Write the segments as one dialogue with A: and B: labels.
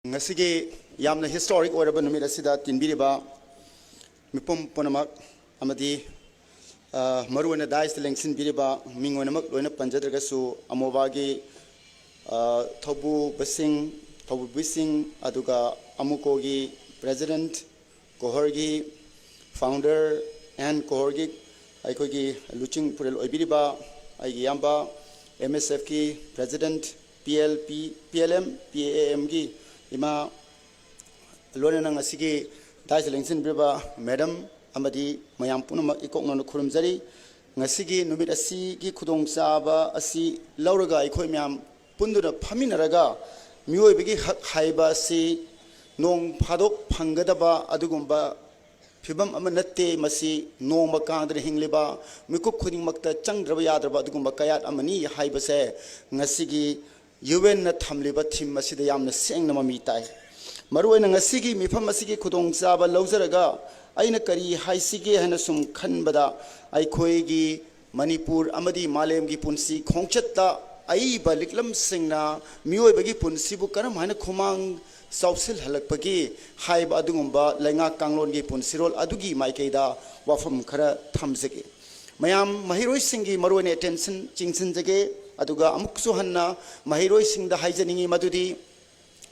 A: Ngasigi yamna historic oraba numit asida tinbiriba mipum ponamak amadi maruana dais lengsin biriba mingonamak loina panjadragasu AMAWOVA gi thobu bising aduga AMUCO gi president COHR gi founder and COHR gi aiko gi luching purel oibiriba aigi yamba MSF gi president PLM PAM gi ima lona nang asigi dais lengsin biriba madam amadi mayam punama ikokno khurumjari ngasigi numit asigi khudong chaba asi lauraga aikoi myam punduna phaminaraga miyoibegi hak haiba si nong phadok phangadaba adugumba phibam ama natte masi nongma kangdre hingliba mikup khuding makta changdraba yadraba adugumba kayat amani haibase ngasigi UN na thamliba thim masida yamna sengna mami tai maruina ngasigi mifam asigi khudong chaba laujaraga aina kari haisige hana sum khanbada aikhoigi Manipur amadi malem gi punsi khongchatta aiba liklam singna miyoibagi punsi bu karam hana khumang sausil halakpagi haiba adungumba lenga kanglon gi punsirol adugi maikeida wafam khara thamjage mayam mahiroi singi maruine attention chingsin jage aduga amuksu hanna mahiroi singda haijaningi madudi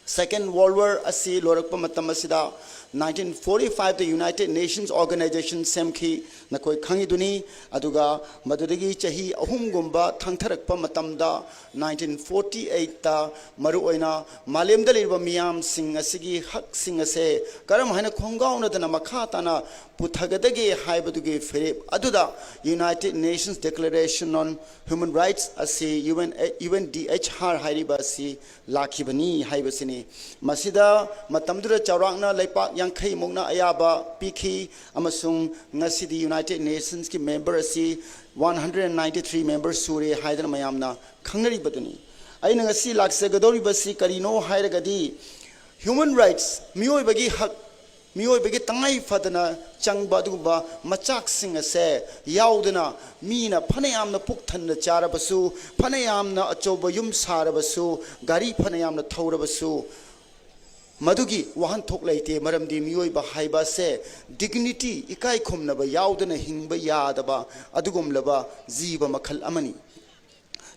A: Second World War asi lorakpa matam asida 1945 the United Nations Organization semki nakoi khangiduni aduga madudagi chahi ahumgumba thangtharakpa matamda 1948 ta maru oina malemda leba miyam sing asigi hak sing ase karam haina khongauna dana makha tana puthagadagi haibadugi ferib aduda United Nations Declaration on Human Rights asi UNDHR hairiba asi lakhibani haibasini masida matamdura chawrangna leipak yankhai mongna ayaba pikhi amasung ngasidi United Nations ki member asi 193 members sure haidana mayamna khangnari baduni aina ngasi laksagadori basi karino hairagadi human rights miyoibagi hak miyoibagi tangai fadana changba aduba machak sing ase yaudana mina phanayamna pukthanna charabasu phanayamna achoba yum sarabasu gari phanayamna thawrabasu Madugi wahan thok laite maramdi miyoiba haiba se dignity ikai khumnaba yaudana hingba yadaba adugumlaba jiba makhal amani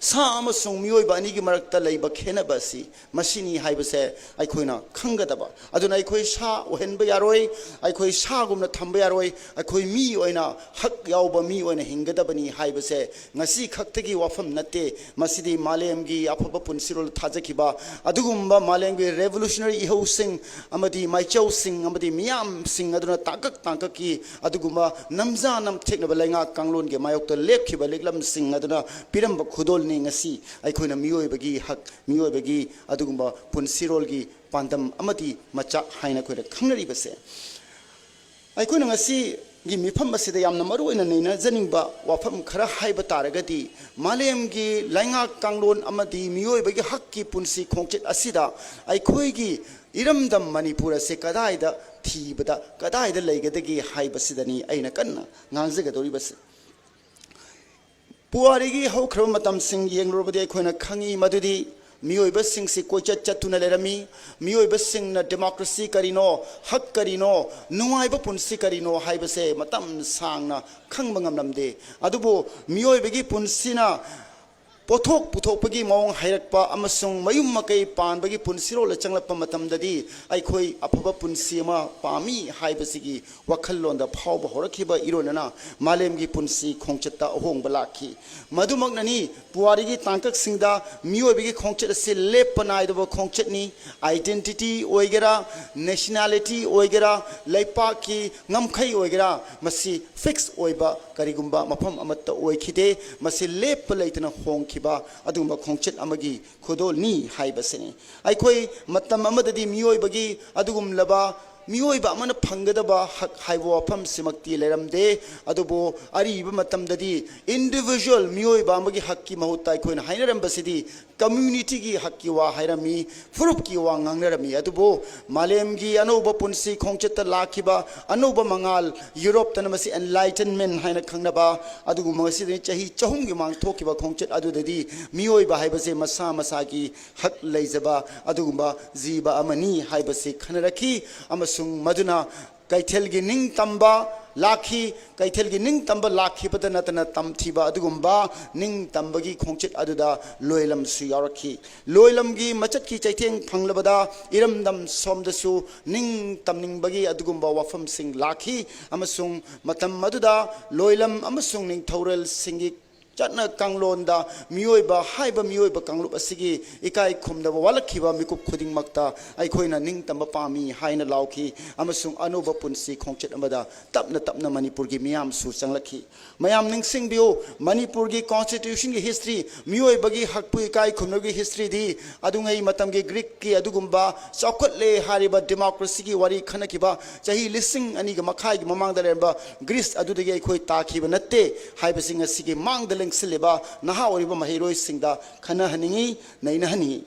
A: sa amasung miyoiba anigi marakta leiba khenaba si masini haiba se aikhoina khangadaba aduna aikoi sa ohenba yaroi aikoi sa gumna thamba yaroi aikoi mi oina hak yauba mi oina hingadabani haiba se ngasi khaktagi wafam natte masidi malemgi afaba punsirol thajakiba adugumba malemgi revolutionary ihau sing amadi maichau sing amadi miyam sing aduna tangkak ki adugumba namza nam theknaba lenga kanglon ge mayokta lepkhiba leklam sing aduna piramba khudol ngasi aikhoina miyoibagi hak miyoibagi adugumba punsirolgi pandam amati macha haina khoira khangnari base aikhoina ngasi gi mifam asida yamna maruina neina janingba wafam khara haiba taragadi malemgi lainga kanglon amati miyoibagi hakki punsi khongchet asida aikhoigi iramdam manipura se kadaida thibada kadaida leigadagi haibasidani aina kanna ngangjagadori base Poirei hokhraba matam sing yengrobadi aikhoina khangi madudi miyoiba sing si koichat chatuna lerami miyoiba sing na democracy karino hak karino nuaiba punsi karino haibase matam sangna khangba ngamlamde adubo miyoibagi punsina pothok puthokpagi mawong hairakpa amasung mayum makai panbagi punsiro la changlappa matamdadi aikhoi afaba punsi ma pami haibasigi wakhallonda phawba horakhiba ironana malemgi punsi khongchatta ahongba lakhi madumaknani puarigi tangkak singda miyoibigi khongchat ase leppanai dobo khongchatni identity oigera nationality oigera leipaki ngamkhai oigera masi fix oiba karigumba mafam amatta oikhide masi leppa leitana hong kiba adumba khongchet amagi khodol ni haibaseni aikoi matam amadadi miyoibagi adugum laba miyoiba amana phangadaba hak haibo wafam simakti leramde adubo ariba matamdadi individual miyoiba amagi hakki mahuta aikhoina hainarambasidi community ki hakki wa hairami furup ki wa ngangnarami adubo malem gi anoba punsi khongchet la khiba anoba mangal Europe tan masi enlightenment haina khangnaba adugu masi ni chahi chahum gi mang thokiba khongchet adudadi mioi ba haibase masa masa gi hak leizaba adugumba jiba amani haibase khanaraki amasung maduna kaithel gi ning tamba lakhi kaithel gi ning tamba lakhi padana tana tamthiba adugumba ning tambagi khongchet aduda loilam su yarakhi loilam gi machat ki chaitheng phanglabada iramdam somdasu ning tamning bagi adugumba wafam sing lakhi amasung matam maduda loilam amasung ning thaural singi Chana Kanglonda, Mioiba, Haiba Mioiba Kanglup Asigi, Ikai Kum the Walakiba, Miku Kuding Makta, Ikoina Ning Tambapami, Haina Lauki, Amasung Anova Punsi, Kongchet Amada, Tapna Manipurgi, Miam Susanglaki. Mayam Ning Sing Bio, Manipurgi Constitution history, Mioibagi Hakpu Ikai Kumnogi history di, Adungai Matamgi Greek, Adugumba, Sokotle, Hariba, Democracy, Wari Kanakiba, Jahi Lissing, Aniga Makai, Mamang the Lemba, Greece Adude Koitaki, Nate, Hibasing a Sigi, Mang the Sileba, Naha Oriba Mahiro Singda, Kana Haningi, Naina Hani.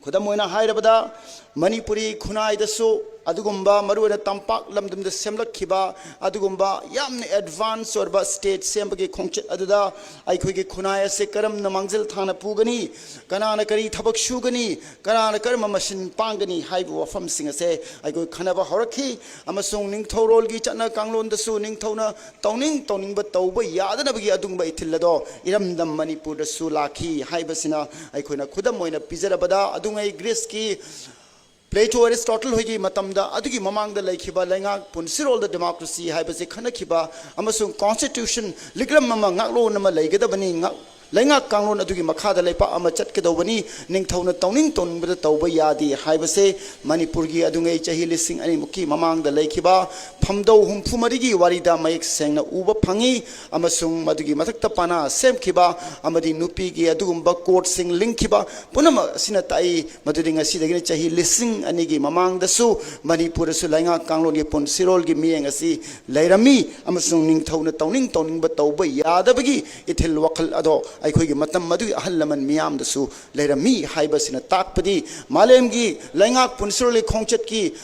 A: Kudamoina Haidabada, Manipuri, Kunai the So, Adugumba, Maru and Tampak, Lamdum the Semla Kiba, Adugumba, Yam advance or bus state, Sembagi Kongchet Aduda, Ikogi Kunaya Sekaram, Namangzil Tana Pugani, Kananakari Tabak Shugani, Kananakarma Machine Pangani, Haibu from Singase, I go Kanava Horaki, Amasung Ning Torol Gichana Kanglon the Su Ning Tona, Toning but Toba Yadanabagi Adumba Tilado, Iram the Manipur the Sulaki, Haibasina, I could Kudamoina Pizarabada, Adunga Griski. Plato Aristotle hoigi matamda adugi mamang da laikhiba lenga punsirol da democracy haibase khanakhiba amasung constitution ligram mama ngaklo nama laigedabani ngak lenga kanglon adugi makhada leipa ama chatkedobani ningthauna tawning bada tawba yadi haibase manipurgi adungai chahi lising ani muki mamang da laikhiba phamdo humphumari warida mayek sengna uba phangi amasung madugi mathakta pana semkhiba amadi nupi gi adugumba court sing linkhiba punama sinatai madudinga sidagini chahi lising ani gi mamang da su manipur su lenga kanglon gi punsirol gi mieng asi lairami amasung ningthauna tawning ba tawba yadabagi ithil wakal ado Aikogi Matam Madu Halaman Miam the Su, later me, Hibasina Takpadi, Malemgi, Langak Punsurli Kongchetki,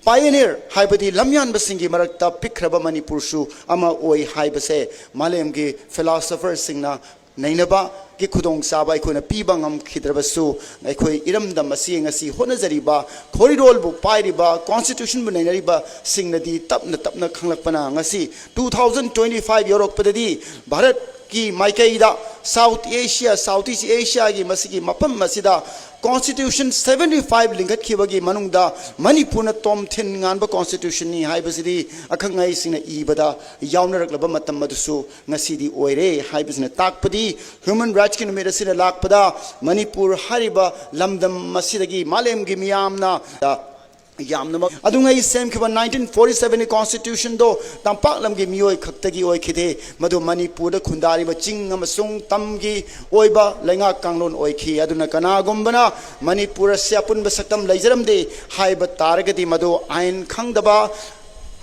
A: Pioneer, Hibadi, Lamyan Basingi Marakta, Pikraba Manipursu, Ama Oi Hibase, Malemgi, philosopher Singna, Nainaba, Gikudong Saba, Ikuna Pibangam Kidrabasu, Ikoi Iram the Masing Asi, Honazariba, Corridor Book Piriba, Constitution Bunariba, Singna di Tapna Kanglapana, Ngasi, 2025 Yorok Padadi, Bharat. Ki Maikaida, South Asia, Southeast Asia, gi Masigi Mapam Masida, Constitution 75 Lingat Kibagi Manungda, Manipuna Tom Tin Nganba Constitution ni Haibasidi, Akangai Sina Ibada, Yauner Labamatam Madusu, Nasidi Oire, Haibasina Takpadi, Human Rights Kin Medicine Lakpada, Manipur Hariba, Lamdam Masidagi, Malem Gimiamna. Yamnama Adungai Sam Kiba 1947 Constitution do Tampaklam gi Mioi Kaktagi Oi Kide Madu Manipur the Kundari Baching Amasung Tamgi Oiba Lenga Kanglon Oiki Aduna Kana Gombana Manipur Siapun Basatam Lazaram de Haiba Taragati Madu Ain Kangdaba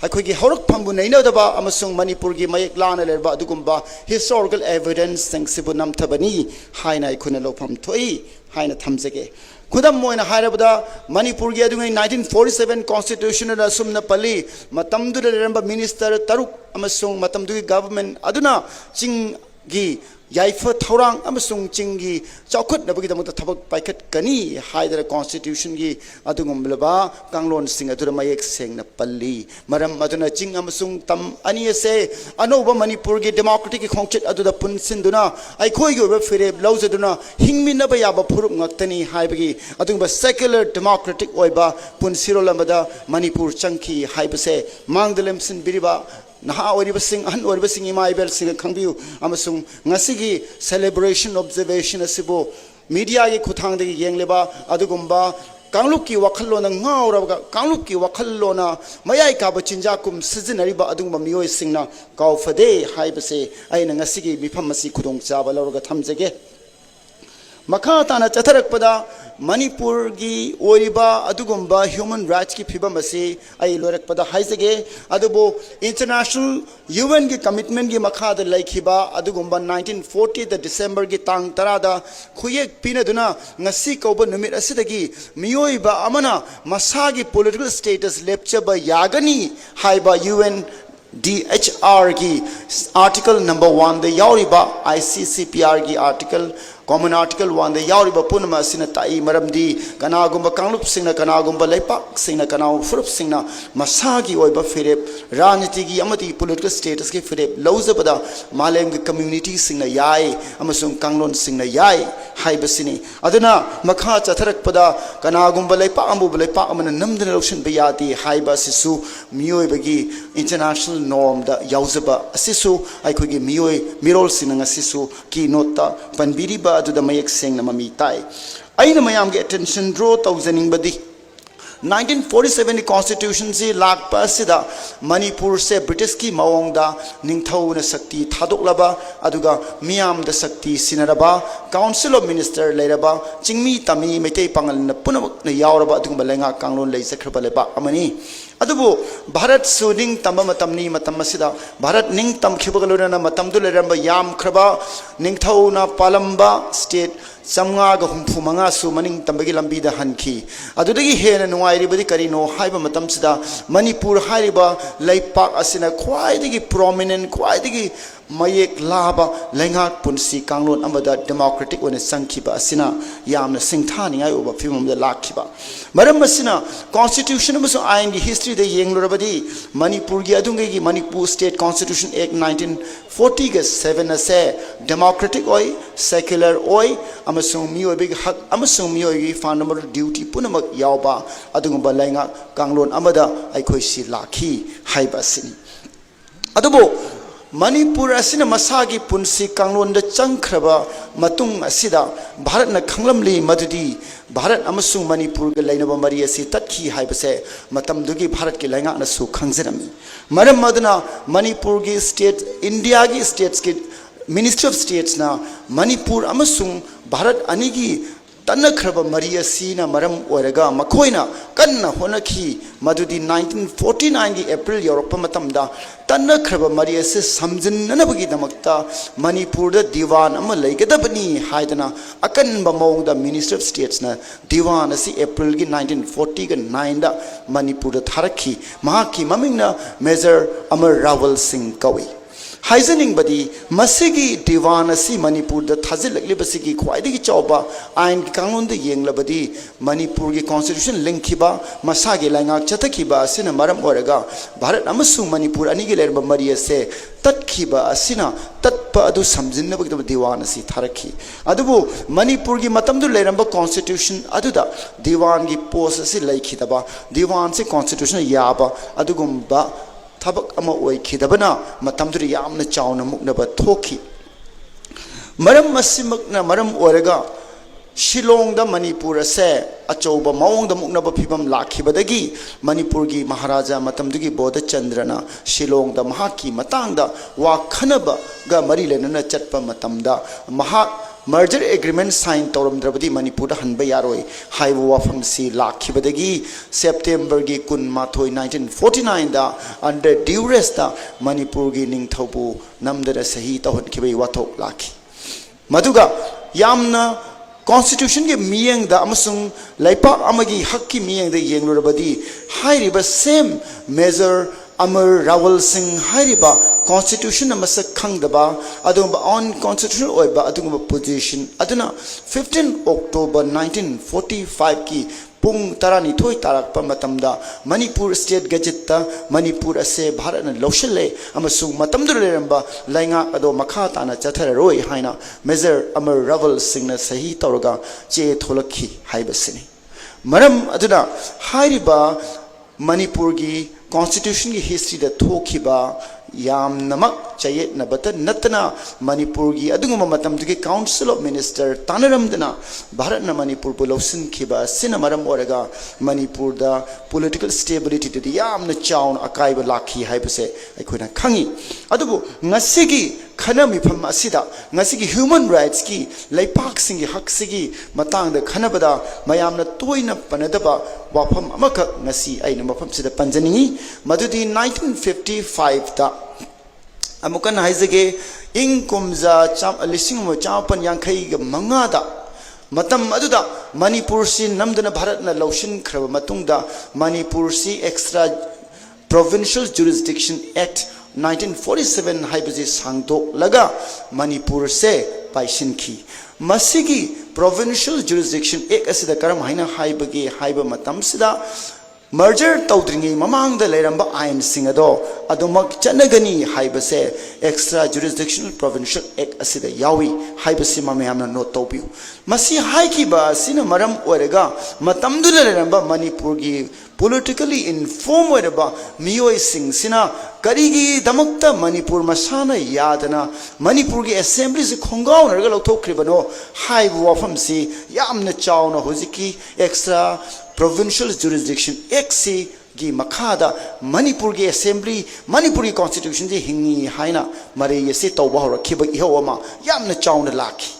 A: Akogi Horok Pambu Nainodaba Amasung Manipur gi Mayek Lana Lerba Dugumba historical evidence Sangsibunam Tabani Haina Ikunalo Pam Toi Haina Tamzege Kudam Moina Harabada, Manipur Gadung in 1947 Constitutional Asumna Pali, Matamdu remember Minister Taruk Amasung Matamdu government Aduna Ching Gi Yaifa Taurang Amasung Chingi Chokut Nabugam Tabak Paikat Kani Hydra Constitution Gi Adungum Blaba Kanglon Singer to the Mayek Sing Pali Madam Maduna Ching Amasung Tam Aniase Anova Manipur Democratic Kongchet Adu the Punsinduna I call you Fere Blausaduna Hingmin Nabayaba Purum Naktani Haibagi Adumba secular democratic Oiba Punsiro Lamada Manipur Chunky Haibase Mang the Lemson Biriba Naha Oriba Sing and Oriba Sing 𝐸𝐴 Sing Kangbiu Amasung Nasigi celebration observation Asibo media Kutang the Yangleba Adugumba Kangluki Wakalona Ngauraga Kangluki Wakalona Mayaka Bachinjakum Sizinariba Adumba Mio Singna 𝐸𝐴 Haibase Aina Nasigi Mipamasi Kudong Java Loroga Tamzege Makatana Chatarakpada Manipur gi oiriba adugumba human rights ki phibam ase ai lorak pada haisage adubo international UN ki commitment gi makha da laikhiba adugumba 1940 the December gi tang tarada khuyek pinaduna ngasi koba numit asidagi miyoiba amana masagi political status lepchaba yagani haiba UN DHR ki article number 1 the yauriba ICCPR ki article common article 1 the yauriba punama sina tai maramdi kanagumba kanglup singna kanagumba leipak singna kanaw furup singna masagi oiba firep ranjiti gi amati political status ki firep lawzabada malem gi community singna yai amasung kanglon singna yai haibasini aduna makha chatharakpada kanagumba leipak ambu leipak amana namdana lawshin bayati haiba sisu miyoiba gi international norm da yauzaba asisu aikogi mirol sinanga sisu ki nota panbiriba adu da mayek seng na mami tai aina mayam ge attention draw tauzaning badi 1947 constitution se lakpa sida Manipur se British ki mawongda ningthau na sakti thadoklaba aduga miyam da sakti sinaraba council of minister leiraba chingmi tami metei pangal na punamak na yauraba adugumba lenga kanglon leisakhra leba amani adubu Bharat suning tamba matamni matamasida Bharat ning tam khibagaluna na matamdu leramba yam khraba ningthau na palamba state samga ga humfu manga su maning tambagi lambi da hanki adudagi hena nuai badi karino haiba matam sida Manipur haiba laipak asina khwai digi prominent khwai digi mayek laba lenga punsi kanglon amada democratic one sangkhiba asina yamna singthani ngai oba phimam da lakhiba maram asina constitution amuso ain gi history de yenglorabadi Manipur gi adungai gi Manipur state constitution act 1940 ge 7 ase democratic oi secular oi amasung mioi big hak amasung mioi gi fundamental duty punamak yawba adugumba lenga kanglon amada aikhoi si lakhi haiba sini adubo Manipur asina masagi punsi kanglon da changkhraba matung asida Bharat na khanglamli madudi Bharat amasung Manipur ga lainaba mari asi tatkhi haibase matamdugi Bharat ki lainga na su khangzerami maram madana Manipur gi state India gi states ki Ministry of States na Manipur amasung Bharat anigi tanakhraba mari asina maram oiraga makoina kanna honakhi madudi 1949 gi April Europe matamda tanakhraba mari ase samjinnanabagi damakta Manipur da diwan ama leigadabani haidana akanba mawngda Ministry of States na diwan asi April gi 1940 ga 9 da Manipur da tharakhi mahaki mamingna Major Amar Rawal Singh kawi Haizaning badi masigi diwana si Manipur da thazilakli basigi khwaidigi chawba ain ki kanglon da yenglabadi Manipur gi constitution linkhiba masagi laingak chatakhiba asina maram oraga Bharat amasung Manipur ani gi lerba mari ase tatkhiba asina tatpa adu samjinna bagda diwana si tharakhi adubu Manipur gi matamdu leramba constitution aduda diwan gi post asi laikhidaba diwan se constitution yaba adugumba Tabak ama oi khidabana matamduri yamna chawna muknaba thoki maram masimakna maram oraga Shillong da Manipur ase achauba maung da muknaba phibam lakhibadagi Manipur gi Maharaja matamdugi Bodha Chandrana Shillong da mahaki matangda wa khanaba ga mari lenana chatpa matamda merger agreement sign tauramdrabadi Manipur da hanba yaroi haiwa wafam si lakhibadagi September gi kun mathoi 1949 da under duress da Manipur gi ningthaubu namdara sahi tawhan khibai wathok lakhi maduga yamna constitution ge miyeng da amasung laipak amagi hakki miyeng da yenglurabadi hairiba same Major Amar Rawal Singh hairiba constitution amasak khangdaba adumba on constitutional oiba adumba position aduna 15 October 1945 ki pung tarani thoi tarakpa matamda Manipur state gazette ta Manipur ase Bharat na loshale amasung matamdu leramba lainga ado makha tana chathararoi haina Major Amar Rawal Singh na sahi tawraga che tholakhi haibasini maram aduna hairiba Manipur gi constitution gi history da thokiba yam namak chayet na bata natna Manipur gi adunguma matam gi council of minister tanaram dana Bharat na Manipur polausin khiba sinamaram oraga Manipur da political stability de yam na chaun akai ba lakhi haibase aikoina khangi adubu ngasigi खनमिफम असिदा ngasi human rights ki leipak sing gi hak sigi matang da khanabada mayamna toina panadaba wafam amaka ngasi aina mafam sida panjani madudi 1955 da amukan haizage ing kumza cham lising mo chapan yankhai ga manga da matam aduda manipur si namdana bharat na laushin khraba matungda manipur si extra provincial jurisdiction act 1947 haibasi sangdok laga manipur se paishin ki masigi provincial jurisdiction act asida karam haina haibagi haiba matam sida merger tawdringi mamang da leramba ain singado adumak chanagani haibase extra jurisdictional provincial act asida yawi haibasi mamayamna note tawbiu masi haiki ba sina maram orega matamdu leramba manipur gi politically informed oreba miyoi sing sina karigi damakta manipur masana yadana manipur gi assembly se khongau narga lokthokhribano haibu wafam si yamna chawna hojiki extra provincial jurisdiction exi gi makhada manipur gi assembly manipuri constitution ji hingi haina mare yese tawba horakhiba ihawama yamna chawna lakhi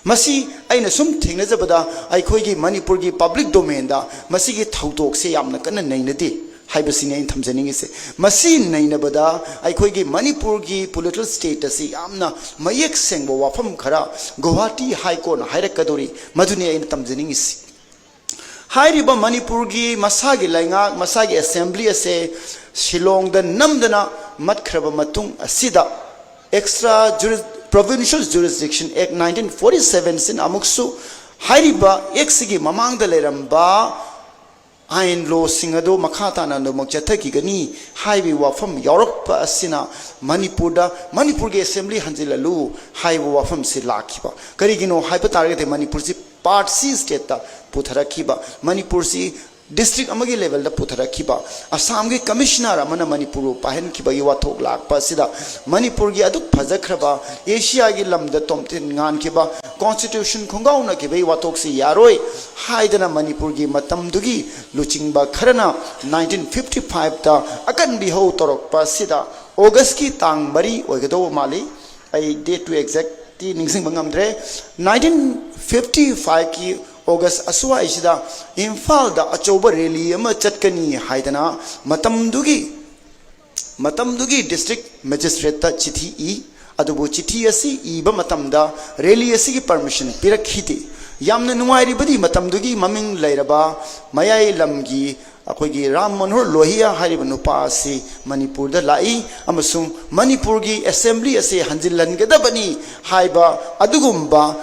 A: masi aina sum thingna jabada ai khoi gi manipur gi public domain da masi gi thaudok se yamna kana nainadi haibasine in thamjaning se masi nainabada ai khoi gi manipur gi political status yamna mayek sengbo wafam khara guwahati high court hairakadori maduni in thamjaning se hairiba manipur gi masagi lainga masagi assembly ase shillong da namdana matkraba matung asida extra provincial jurisdiction act 1947 sin amuksu hairiba exigi mamang da leramba ain lo singado makhata na no mokchathaki gani haibi wafam yorokpa asina manipur gi assembly hanjilalu haibu wafam si lakhiba karigino haipa target manipur si part C state ta putharakhiba manipur si district amagi level da putharakhiba assam gi commissioner amana manipur pahen khiba yi wathok lakpa sida manipur gi aduk phajakraba asia gi lamda tomtin ngan khiba constitution khongau na khiba yi wathok si yaroi haidana manipur gi matam dugi luchingba kharana 1955 da akan bi ho torok pa sida august ki tang mari oigedo mali ai date to exact ti ningsing bangamdre 1955 ki august aswa isida imphal da achoba rally ama chatkani haidana matamdugi district magistrate ta chithi e adubu chithi asi iba matamda rally asi gi permission pirakhite yamna nuwairi badi matamdugi maming lairaba mayai lamgi akoigi ram manohar lohia hariba nupa asi manipur da lai amasung manipur gi assembly ase hanjilan gadabani haiba adugumba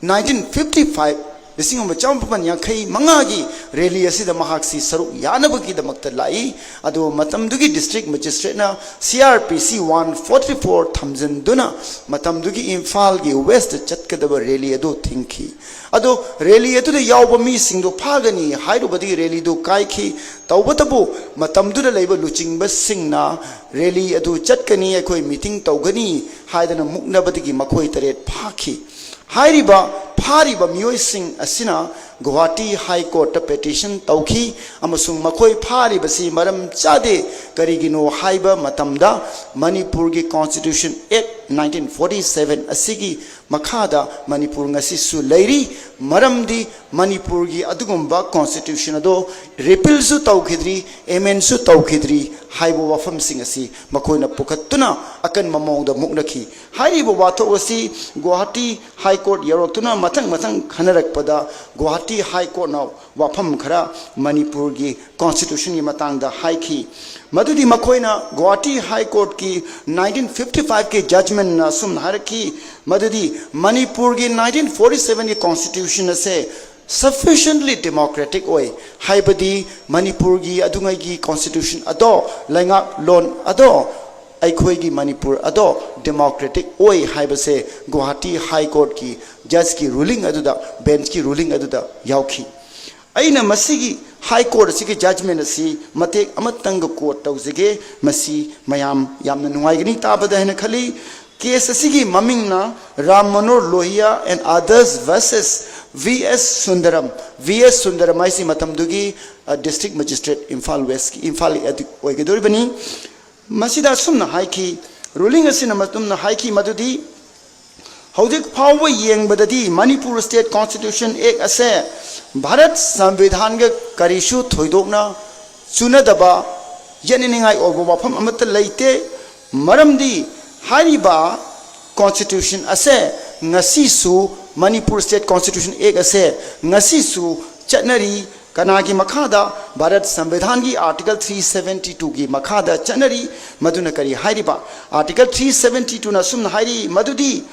A: 1955 lising of champan yankai mangagi rally asida mahaksi saru yanabaki the makta lai adu matamdugi district magistrate na CRPC 144 thamjan duna matamdugi imphal gi west chatkadaba rally adu thinki adu rally adu the yawba mi singdo phagani hairubadi rally do kaikhi tawbatabu matamdu da leiba luchingba singna rally adu chatkani ekoi meeting tawgani haidana muknabadigi makhoi taret phaki hairiba phariba miyoi sing asina Guwahati High Court petition tauki amasung makhoi phariba si maram chade karigino haiba matamda manipur gi constitution act 1947 asigi makhada manipur ngasi su leiri maramdi manipur gi adugumba constitution ado repeal su taukhidri amend su taukhidri haibo wafam sing asi makhoina pukhatuna akan mamongda muknakhi haibo watho asi Guwahati High Court yarotuna mathang khanarakpada Guwahati High Court now wafam khara manipur gi constitution gi matangda haiki madudi makhoina Guwahati High Court ki 1955 ke judgment na sum haraki madudi manipur gi 1947 ki constitution ase sufficiently democratic oi haibadi manipur gi adungai gi constitution ado lainga lon ado aikhoi gi manipur ado democratic oi haibase Guwahati High Court ki judge ki ruling aduda bench ki ruling aduda yauki aina masigi High Court asigi judgment asi matek amatang court tawzige masi mayam yamna nuwaigini tabada hena khali case asigi mamingna Ram Manohar Lohia and others versus VS Sundaram aisi matamdugi district magistrate Imphal West Imphal oigedoribani masida sumna haiki ruling asina matumna haiki madudi haudik phawa yengbadadi Manipur State Constitution Act ase Bharat Samvidhan ga karishu thoidokna chunadaba yaniningai obo wafam amata leite maramdi hariba Constitution ase ngasi su Manipur State Constitution Act ase ngasi su chatnari kanagi makhada Bharat Samvidhan gi Article 372 gi makhada chatnari maduna kari hariba Article 372 na sumna hari madudi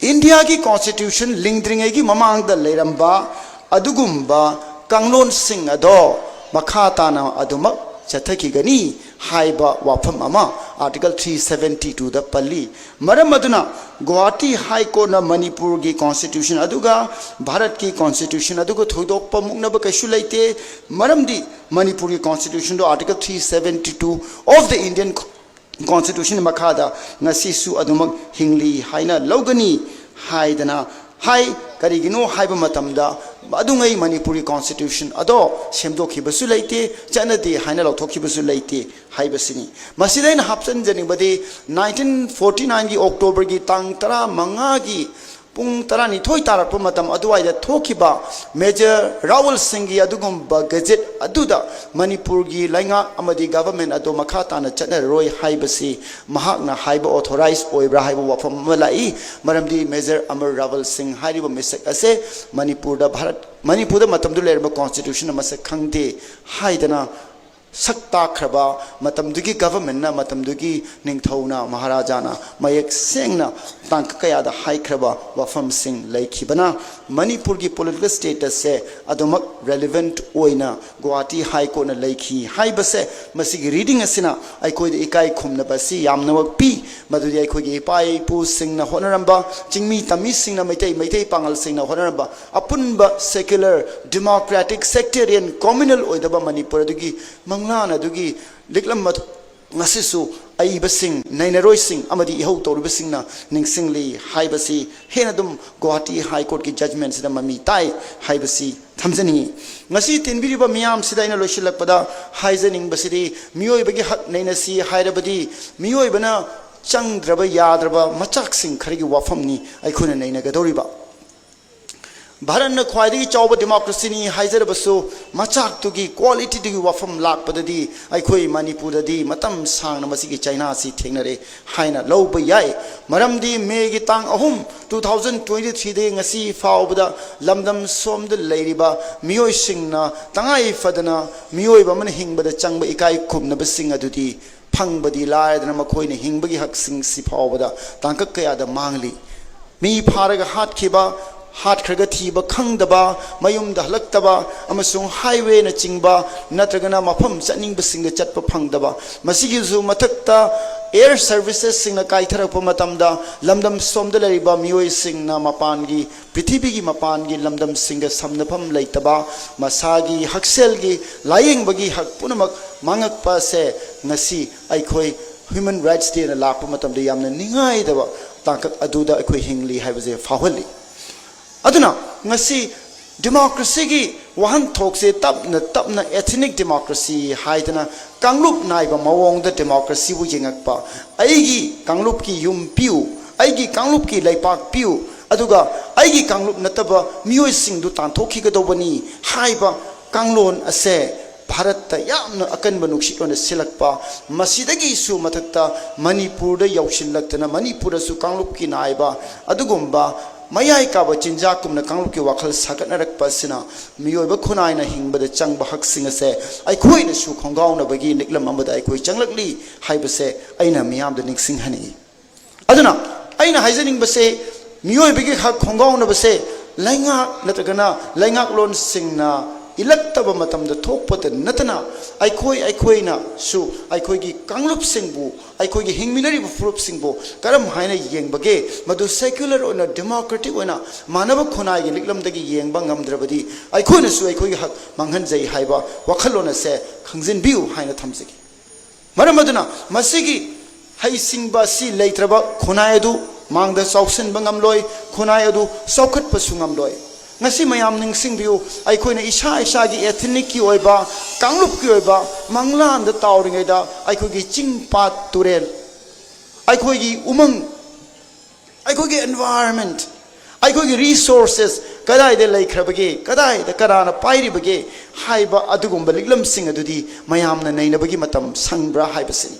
A: India ki Constitution lingdring gi mamang da leiramba adugumba kanglon sing ado makhata na aduma chathaki gani haiba wafam ama Article 372 da palli maram aduna Guwahati High Court na Manipur gi Constitution aduga Bharat ki Constitution aduga thoidokpa muknaba kaishu leite maramdi Manipur ki Constitution do Article 372 of the Indian Constitution makhada ngasi su adumak hingli haina logani haidana hai karigino haiba matamda adungai Manipuri Constitution ado semdokhibasu leite chanade haina lauthokibasu leite haibasini masidain hapsan janibade 1949 gi October gi tang 15 gi pung 12 tarakpa matam aduwaida thokiba Major Rawal Singh gi adugumba gazette aduda Manipur gi lainga amadi government ado makhata na chana roi haibasi mahakna haiba authorized oibra haiba wafam malai maramdi Major Amar Rawal Singh hariba misak ase Manipur da Bharat Manipur da matam du lerba constitution masak khangde haidana sakta khraba matamdugi government na matamdugi ningthauna maharajana mayek sengna tangkaya da hai khraba wafam sing laikhibana Manipur gi political status se adomak relevant oina Guwahati High Court na laikhi haibase masigi reading asina aikoi de ikai khumna basi yamnawak pi madudi aikoi gi pai pu singna honaramba chingmi tami singna maitai pangal singna honaramba apunba secular democratic sectarian communal oidaba Manipur dugi manglan adugi liklam ngasisu aiba sing nainaroi sing amadi ihau tawriba singna ningsingli haibasi henadum Guwahati High Court ki judgment sida mami tai haibasi thamjani ngasi tinbiriba miyam sida ina loshilakpada haizaning basidi miyoibagi hak nainasi hairabadi miyoibana changdraba yadraba machak sing kharigi wafamni aikuna nainagadoriba Bharat na khwaidagi chawba democracy ni haizarabasu machak tugi quality tugi wafam lakpadadi aikoi Manipur dadi matam sangna masigi China si thengnare haina lawba yai maramdi me gi tang ahum 2023 de ngasi faubada lamdam somda leiriba miyoi singna tangai fadana miyoi ba man hingbada changba ikai khumna basing adudi phangbadi laidana makhoina hingbagi hak sing si faubada tangka kaya da mangli mi pharaga hat khiba hat khraga thiba khangdaba mayum da halaktaba amasung highway na chingba natragana mafam chaning basing chatpa phangdaba masigi zu mathakta air services singna kaitharakpa matamda lamdam somda leriba miyoi singna mapangi prithibigi mapangi lamdam singa samnapam leitaba masagi hakselgi layingbagi hak punamak mangakpa se ngasi aikoi human rights day na lakpa matamda yamna ningai daba tangkak aduda aikoi hingli haibaje faholi aduna ngasi democracy gi wahan thokse tapna ethnic democracy haidana kanglup naiba mawong da democracy bu jengakpa aigi kanglup ki yum piu aigi kanglup ki laipak piu aduga aigi kanglup nataba miyoi singdu tantokhi gadobani haiba kanglon ase Bharat ta yamna akanba nukshiklona silakpa masidagi su mathakta Manipur da yaushillatna Manipur su kanglup ki naiba adugumba mayai kaba chinjakum na kanglup ki wakhal sagatnarakpa sina miyoiba khunaina hingbada changba haksing ase aikhoi na su khongauna bagi niklam amada aikhoi changlakli haibase aina miyam da ningsing hani aduna aina haizaning base miyoibagi hak khongauna base lainga natagana laingak lon singna ilaktaba matamda thokpata natana aikhoi na su aikhoi gi kanglup singbu aikhoi gi hingminari bu furup singbu karam haina yengbage madu secular ona democratic ona manaba khonai gi liklamdagi yengba ngamdrabadi aikhoi na su aikhoi gi hak manghanjai haiba wakhalona se khangjin biu haina thamjigi maramaduna masigi haisingba si leitraba khonai adu mangda sausin bangamloi khonai adu saukhat pasungamloi ngasi mayam ningsing biu aikhoina isa gi ethnic ki oiba kanglup ki oiba manglan da tawringai da aikhogi chingpa turel ꯑꯩꯈꯣꯏꯒꯤ ꯎꯃꯪ ꯑꯩꯈꯣꯏꯒꯤ environment ꯑꯩꯈꯣꯏꯒꯤ resources ꯀꯗꯥꯏꯗ ꯂꯩꯈ꯭ꯔꯕꯒꯦ ꯀꯗꯥꯏꯗ ꯀꯅꯥꯅ ꯄꯥꯏꯔꯤꯕꯒꯦ ꯍꯥꯏꯕ ꯑꯗꯨꯒꯨꯝꯕ ꯂꯤꯛꯂꯝꯁꯤꯡ ꯑꯗꯨꯗꯤ ꯃꯌꯥꯝꯅ ꯅꯩꯅꯕꯒꯤ ꯃꯇꯝ ꯁꯪꯕ꯭ꯔꯥ ꯍꯥꯏꯕꯁꯤꯅꯤ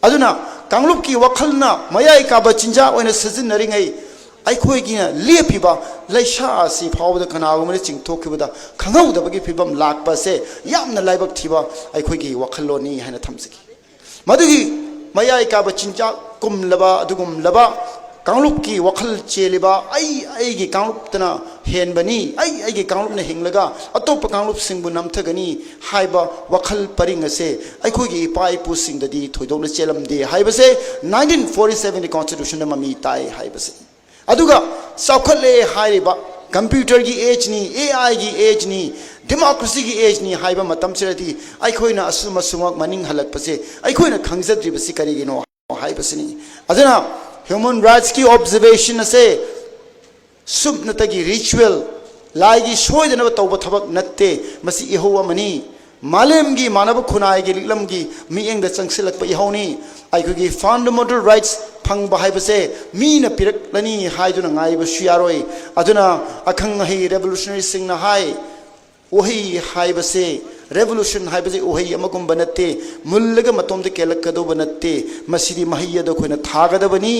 A: ꯑꯗꯨꯅ ꯀꯥꯡꯂꯨꯞꯀꯤ ꯋꯥꯈꯜꯅ ꯃꯌꯥꯏ ꯀꯥꯕ ꯆꯤꯟꯖꯥꯛ ꯑꯣꯏꯅ ꯁꯤꯖꯤꯟꯅꯔꯤꯉꯩ ꯑꯩꯈꯣꯏꯒꯤꯅ ꯂꯦꯞꯄꯤꯕ ꯂꯩꯁꯥ ꯑꯁꯤ ꯐꯥꯎꯕꯗ ꯀꯅꯥꯒꯨꯝꯕꯅ ꯆꯤꯡꯊꯣꯛꯈꯤꯕꯗ ꯈꯪꯍꯧꯗꯕꯒꯤ ꯐꯤꯕꯝ ꯂꯥꯛꯄꯁꯦ ꯌꯥꯝꯅ ꯂꯥꯏꯕꯛ ꯊꯤꯕ ꯑꯩꯈꯣꯏꯒꯤ ꯋꯥꯈꯜꯂꯣꯟꯅꯤ ꯍꯥꯏꯅ ꯊꯝꯖꯒꯦ ꯃꯗꯨꯒꯤ ꯃꯌꯥꯏ ꯀꯥꯕ ꯆꯤꯟꯖꯥꯛ ꯀꯨꯝꯂꯕ ꯑꯗꯨꯒꯨꯝꯂꯕ ꯀꯥꯡꯂꯨꯞꯀꯤ ꯋꯥꯈꯜ ꯆꯦꯜꯂꯤꯕ ꯑꯩꯒꯤ ꯀꯥꯡꯂꯨꯞꯇꯅ ꯍꯦꯟꯕꯅꯤ ꯑꯩꯒꯤ ꯀꯥꯡꯂꯨꯞꯅ ꯍꯤꯡꯂꯒ ꯑꯇꯣꯞꯄ ꯀꯥꯡꯂꯨꯞꯁꯤꯡꯕꯨ ꯅꯝꯊꯒꯅꯤ ꯍꯥꯏꯕ ꯋꯥꯈꯜ ꯄꯔꯤꯡ ꯑꯁꯦ ꯑꯩꯈꯣꯏꯒꯤ ꯏꯄꯥ ꯏꯄꯨꯁꯤꯡꯗꯗꯤ ꯊꯣꯏꯗꯣꯛꯅ ꯆꯦꯜꯂꯝꯗꯦ ꯍꯥꯏꯕꯁꯦ 1947ꯒꯤ ꯀꯣꯟꯁꯇꯤꯇ꯭ꯌꯨꯁꯟꯗ ꯃꯃꯤ ꯇꯥꯏ ꯍꯥꯏꯕꯁꯦ ꯑꯗꯨꯒ ꯆꯥꯎꯈꯠꯂꯦ ꯍꯥꯏꯔꯤꯕ ꯀꯝꯄ꯭ꯌꯨꯇꯔꯒꯤ ꯑꯦꯖꯅꯤ AIꯒꯤ ꯑꯦꯖꯅꯤ ꯗꯦꯃꯣꯀ꯭ꯔꯦꯁꯤꯒꯤ ꯑꯦꯖꯅꯤ ꯍꯥꯏꯕ ꯃꯇꯝꯁꯤꯗꯗꯤ ꯑꯩꯈꯣꯏꯅ ꯑꯁꯨꯃꯛ ꯃꯅꯤꯡ ꯍꯜꯂꯛꯄꯁꯦ ꯑꯩꯈꯣꯏꯅ ꯈꯪꯖꯗ꯭ꯔꯤꯕꯁꯤ ꯀꯔꯤꯒꯤꯅꯣ ꯍꯥꯏꯕꯁꯤꯅꯤ ꯑꯗꯨꯅ human rights ki observation ase subnatagi ritual laigi soidanaba tawba thabak natte masi ihau amani malemgi manaba khunai gi liklamgi miengda changsilakpa ihawni aikogi fundamental rights phangba haibase mina pirak lani haiduna ngaiba suyaroi aduna akhang hi revolutionary singna hai ohi haibase revolution haibase ohi amagum banatte mullaga matomde kelakado banatte masidi mahiyado khoina thagadabani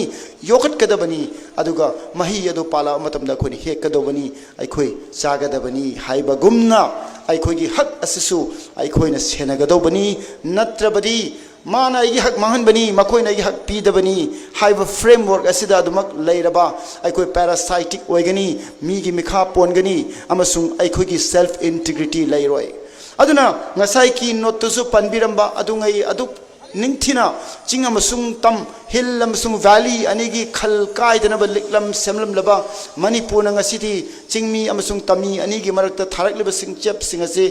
A: yokatkadabani aduga mahiyado pala matamda khoina hekadobani aikhoi chagadabani haiba gumna aikhoigi hak asisu aikhoina senagadobani natrabadi mana igi hak mahanbani makoina igi hak pidabani haiba framework asida adumak leiraba aikoi parasitic oigani migi mikha pongani amasung aikhoigi self integrity leiroi aduna ngasai ki notusu panbiramba adungai adu ningthina ching amasung tam hill amasung valley anigi khal kaidana ba liklam semlam laba manipur na ngasiti chingmi amasung tami anigi marakta tharak liba sing chep singase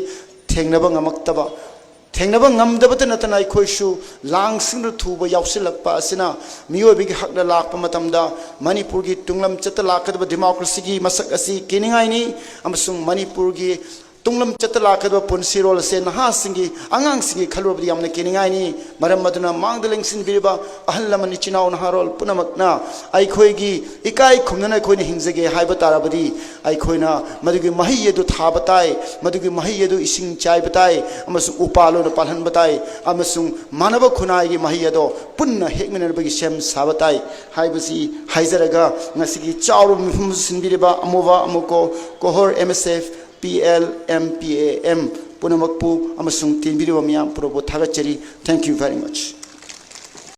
A: thengnaba ngamaktaba thengnaba ngamdabata natana ikhoisu lang singru thuba yausilakpa asina miyobi hakna lakpa matamda manipur gi tunglam chata lakadaba democracy gi masak asi kiningai ni amasung manipur gi tunglam chatala kadwa punsirol se naha singi angang singi khalubdi amna keningai ni maram maduna mangdeleng sin biriba ahallamani chinau naharol punamakna ai khoigi ikai khumnana khoini hingjage haiba tarabadi ai khoina madugi mahiyedu thabatai madugi mahiyedu ising chai batai amasung upalo na palhan batai amasung manaba khunai gi mahiyedo punna hekminarbagi sem sabatai haibasi haizaraga ngasigi chawru mifum sin biriba AMAWOVA AMUCO COHR MSF PL MPAM punamakpu amasung tin video miyam probo thagachari thank you very much